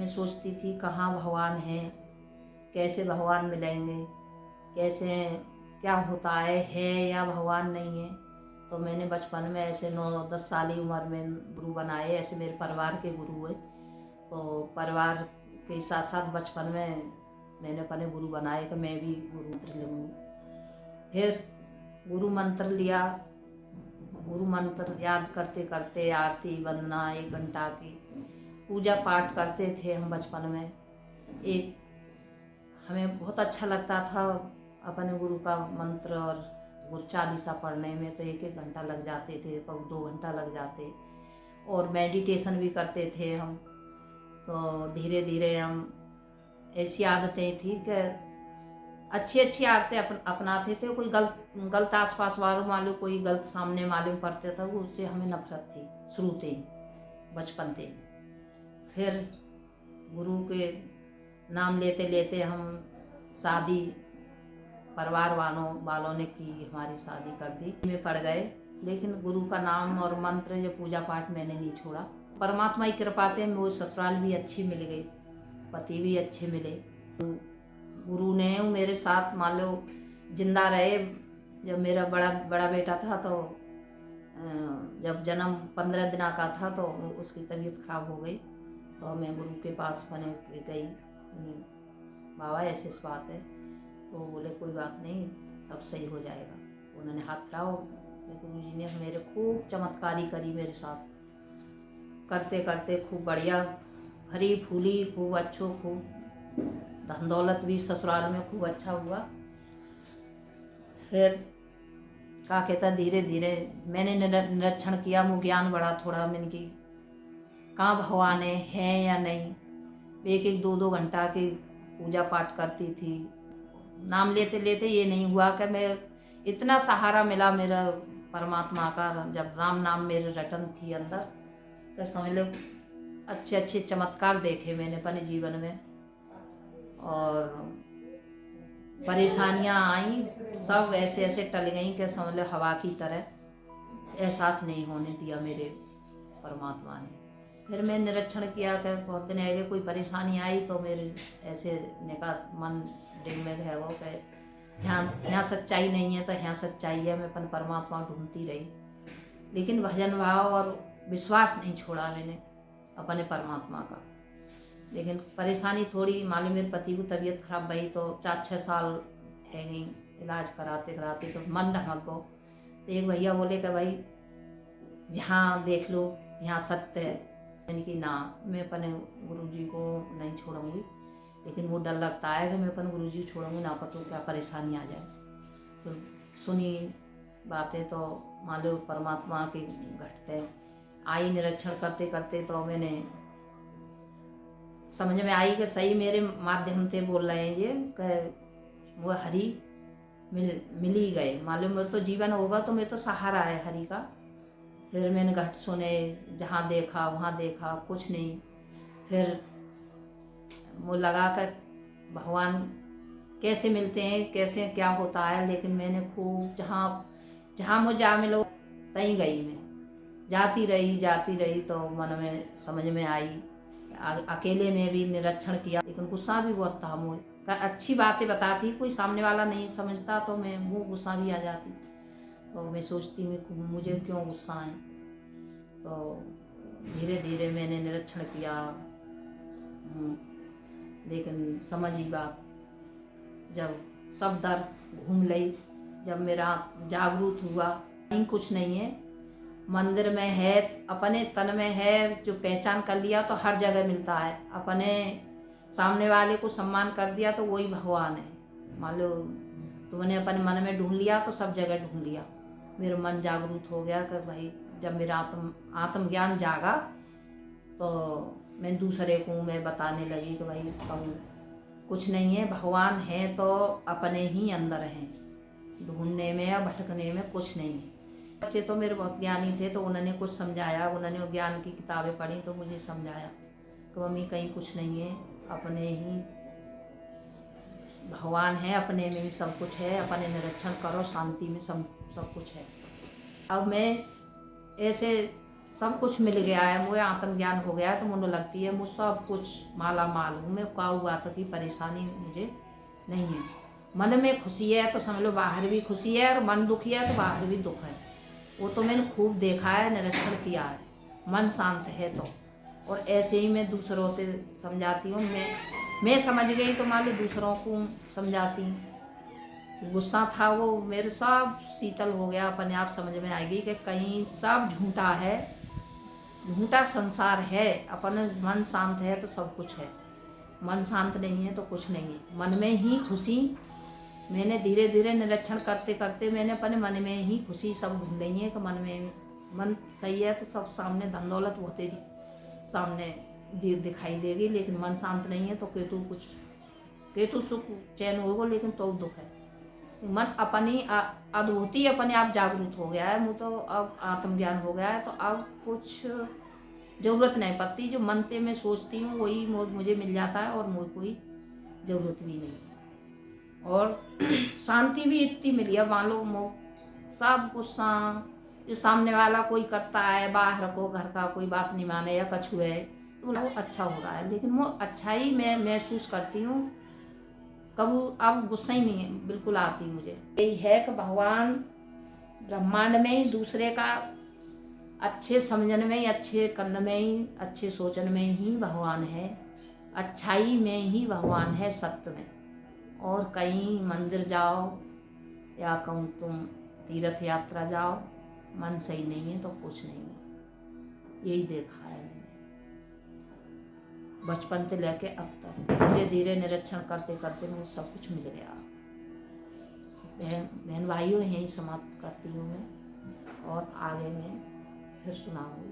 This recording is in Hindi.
मैं सोचती थी कहाँ भगवान हैं, कैसे भगवान मिलेंगे, कैसे क्या होता है या भगवान नहीं है। तो मैंने बचपन में ऐसे 9-10 साल की उम्र में गुरु बनाए, ऐसे मेरे परिवार के गुरु हुए। तो परिवार के साथ साथ बचपन में मैंने अपने गुरु बनाए कि मैं भी गुरु मंत्र लूँगी। फिर गुरु मंत्र लिया, गुरु मंत्र याद करते करते आरती वंदना 1 घंटा की पूजा पाठ करते थे हम बचपन में। एक हमें बहुत अच्छा लगता था अपने गुरु का मंत्र और गुरु चालीसा पढ़ने में, तो 1-1 घंटा लग जाते थे, कभी 2 घंटा लग जाते। और मेडिटेशन भी करते थे हम। तो धीरे धीरे हम ऐसी आदतें थी कि अच्छी अच्छी आदतें अपनाते थे। कोई गलत आसपास वालों मालूम, कोई गलत सामने मालूम पड़ता था, वो उससे हमें नफरत थी शुरू से, बचपन से। फिर गुरु के नाम लेते लेते हम शादी परिवार वालों ने की, हमारी शादी कर दी, में पड़ गए। लेकिन गुरु का नाम और मंत्र जो पूजा पाठ मैंने नहीं छोड़ा। परमात्मा की कृपा से मुझे ससुराल भी अच्छी मिल गई, पति भी अच्छे मिले। गुरु ने मेरे साथ मान लो जिंदा रहे। जब मेरा बड़ा बेटा था तो जब जन्म 15 दिन का था तो उसकी तबीयत खराब हो गई। तो मैं गुरु के पास मैंने गई, बाबा ऐसी बात है। तो बोले कोई बात नहीं, सब सही हो जाएगा। उन्होंने हाथ फैलाओ। गुरु जी ने मेरे खूब चमत्कारी करी मेरे साथ, करते करते खूब बढ़िया हरी फूली, खूब अच्छो, खूब धन दौलत भी ससुराल में खूब अच्छा हुआ। फिर क्या कहता, धीरे धीरे मैंने निरीक्षण किया, मुझे ज्ञान बढ़ा थोड़ा। मैंने की कहाँ भगवान है या नहीं। 1-1 2-2 घंटा की पूजा पाठ करती थी। नाम लेते लेते ये नहीं हुआ कि मैं इतना सहारा मिला मेरा परमात्मा का। जब राम नाम मेरे रटन थी अंदर, तो समझ लो अच्छे अच्छे चमत्कार देखे मैंने अपने जीवन में। और परेशानियां आई, सब ऐसे ऐसे टल गई कि समझ लो हवा की तरह, एहसास नहीं होने दिया मेरे परमात्मा ने। फिर मैं निरीक्षण किया कि बहुत दिन आगे कोई परेशानी आई तो मेरे ऐसे निका मन डिग में गए वो कि यहाँ सच्चाई नहीं है, तो यहाँ सच्चाई है। मैं अपन परमात्मा ढूंढती रही, लेकिन भजन भाव और विश्वास नहीं छोड़ा मैंने अपने परमात्मा का। लेकिन परेशानी थोड़ी मालूम, मेरे पति को तबीयत खराब भई तो 4-6 साल है गई इलाज कराते कराते, तो मन ढमक गो। तो एक भैया बोले कि भाई जहाँ देख लो यहाँ सत्य है। मैंने कि ना, मैं अपने गुरु जी को नहीं छोड़ूंगी, लेकिन वो डर लगता है कि मैं अपने गुरु जी छोड़ूंगी ना, पता क्या परेशानी आ जाए। तो सुनी बातें तो मान लो परमात्मा के घटते आई। निरीक्षण करते करते तो मैंने समझ में आई कि सही मेरे माध्यम से बोल रहे हैं ये, कि वो हरि मिल ही गए। मालूम मेरे तो जीवन होगा तो मेरे तो सहारा है हरि का। फिर मैंने घट सुने, जहाँ देखा वहाँ देखा, कुछ नहीं। फिर वो लगा कर भगवान कैसे मिलते हैं, कैसे क्या होता है। लेकिन मैंने खूब जहाँ मुझे जा मिलो तहीं गई। मैं जाती रही तो मन में समझ में आई। अकेले में भी निरीक्षण किया, लेकिन गुस्सा भी बहुत था मुझे। अच्छी बातें बताती, कोई सामने वाला नहीं समझता तो मैं वो गुस्सा भी आ जाती। तो मैं सोचती मुझे क्यों गुस्सा है। तो धीरे धीरे मैंने निरीक्षण किया, लेकिन समझी बात। जब सब दर्द घूम ली, जब मेरा जागरूक हुआ कहीं कुछ नहीं है, मंदिर में है, अपने तन में है। जो पहचान कर लिया तो हर जगह मिलता है। अपने सामने वाले को सम्मान कर दिया तो वही भगवान है। मान लो तुमने अपने मन में ढूंढ लिया तो सब जगह ढूंढ लिया। मेरा मन जागरूक हो गया कि भाई जब मेरा आत्मज्ञान जागा तो मैं दूसरे को मैं बताने लगी कि भाई तुम कुछ नहीं है, भगवान है तो अपने ही अंदर हैं, ढूंढने में या भटकने में कुछ नहीं है। बच्चे तो मेरे बहुत ज्ञानी थे, तो उन्होंने कुछ समझाया, उन्होंने ज्ञान की किताबें पढ़ी तो मुझे समझाया कि मम्मी कहीं कुछ नहीं है, अपने ही भगवान है, अपने में ही सब कुछ है। अपने निरीक्षण करो, शांति में सब कुछ है। अब मैं ऐसे सब कुछ मिल गया है, मुझे आत्मज्ञान हो गया है, तो मुझे लगती है मुझ सब कुछ माला माल हूँ मैं, काऊ बात की परेशानी मुझे नहीं है। मन में खुशी है तो समझ लो बाहर भी खुशी है, और मन दुखी है तो बाहर भी दुख है। वो तो मैंने खूब देखा है, निरीक्षण किया है। मन शांत है तो, और ऐसे ही मैं दूसरों से समझाती हूँ। मैं समझ गई तो मान लो दूसरों को समझाती हूँ। गुस्सा था वो मेरे सब शीतल हो गया, अपने आप समझ में आएगी कि कहीं सब झूठा है, झूठा संसार है। अपन मन शांत है तो सब कुछ है, मन शांत नहीं है तो कुछ नहीं है। मन में ही खुशी, मैंने धीरे धीरे निरीक्षण करते करते मैंने अपने मन में ही खुशी सब ढूंढ ली है कि मन में मन सही है तो सब सामने धन दौलत वो तेरी सामने दिखाई देगी। लेकिन मन शांत नहीं है तो केतु सुख चैन होगा, लेकिन तो दुख है। मन अपनी अद्भुति अपने आप जागरूक हो गया है, मुझे तो अब आत्मज्ञान हो गया है, तो अब कुछ जरूरत नहीं पड़ती। जो मन से मैं सोचती हूँ वही मुझे मिल जाता है, और मुझे कोई जरूरत भी नहीं है। और शांति भी इतनी मिली है, मान लो सब कुछ जो सामने वाला कोई करता है, बाहर को घर का कोई बात नहीं माने या कछु है, तो वो अच्छा हो रहा है, लेकिन वो अच्छा ही मैं महसूस करती हूँ। कभी अब गुस्सा ही नहीं है बिल्कुल आती मुझे। यही है कि भगवान ब्रह्मांड में ही दूसरे का अच्छे समझन में ही, अच्छे करने में ही, अच्छे सोचन में ही भगवान है। अच्छाई में ही भगवान है, सत्य में। और कहीं मंदिर जाओ या कहूँ तुम तीर्थ यात्रा जाओ, मन सही नहीं है तो कुछ नहीं है। यही देखा है मैंने बचपन से लेके अब तक, धीरे धीरे निरीक्षण करते करते मुझे सब कुछ मिल गया। बहन भाइयों यही समाप्त करती हूँ मैं, और आगे मैं फिर सुनाऊंगी।